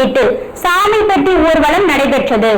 முன்னிட்டு சாமி பெட்டி ஊர்வலம் நடைபெற்றது.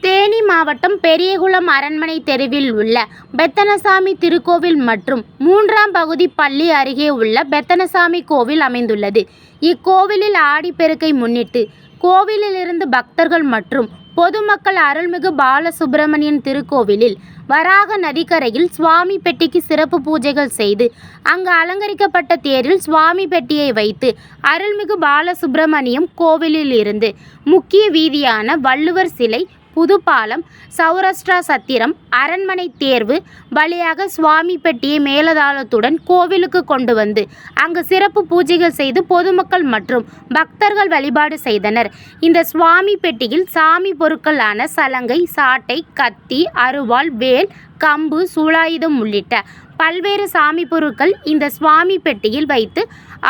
தேனி மாவட்டம் பெரியகுளம் அரண்மனை தெருவில் உள்ள பெத்தனசாமி திருக்கோவில் மற்றும் 3ஆம் பகுதி பள்ளி அருகே உள்ள பெத்தனசாமி கோவில் அமைந்துள்ளது. இக்கோவிலில் ஆடிப்பெருக்கை முன்னிட்டு கோவிலிலிருந்து பக்தர்கள் மற்றும் பொதுமக்கள் அருள்மிகு பாலசுப்பிரமணியன் திருக்கோவிலில் வராக நதிக்கரையில் சுவாமி பெட்டிக்கு சிறப்பு பூஜைகள் செய்து அங்கு அலங்கரிக்கப்பட்ட தேரில் சுவாமி பெட்டியை வைத்து அருள்மிகு பாலசுப்பிரமணியம் கோவிலில் இருந்து முக்கிய வீதியான வள்ளுவர் சிலை, புதுப்பாலம், சௌராஷ்டிரா சத்திரம், அரண்மனை தேர்வு வழியாக சுவாமி பெட்டியை மேலதாளத்துடன் கோவிலுக்கு கொண்டு வந்து அங்கு சிறப்பு பூஜைகள் செய்து பொதுமக்கள் மற்றும் பக்தர்கள் வழிபாடு செய்தனர். இந்த சுவாமி பெட்டியில் சாமி பொருட்களான சலங்கை, சாட்டை, கத்தி, அருவாள், வேல், கம்பு, சூலாயுதம் உள்ளிட்ட பல்வேறு சாமி பொருட்கள் இந்த சுவாமி பெட்டியில் வைத்து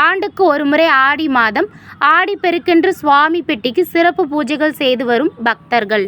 ஆண்டுக்கு ஒருமுறை ஆடி மாதம் ஆடிப்பெருக்கென்று சுவாமி பெட்டிக்கு சிறப்பு பூஜைகள் செய்து வரும் பக்தர்கள்.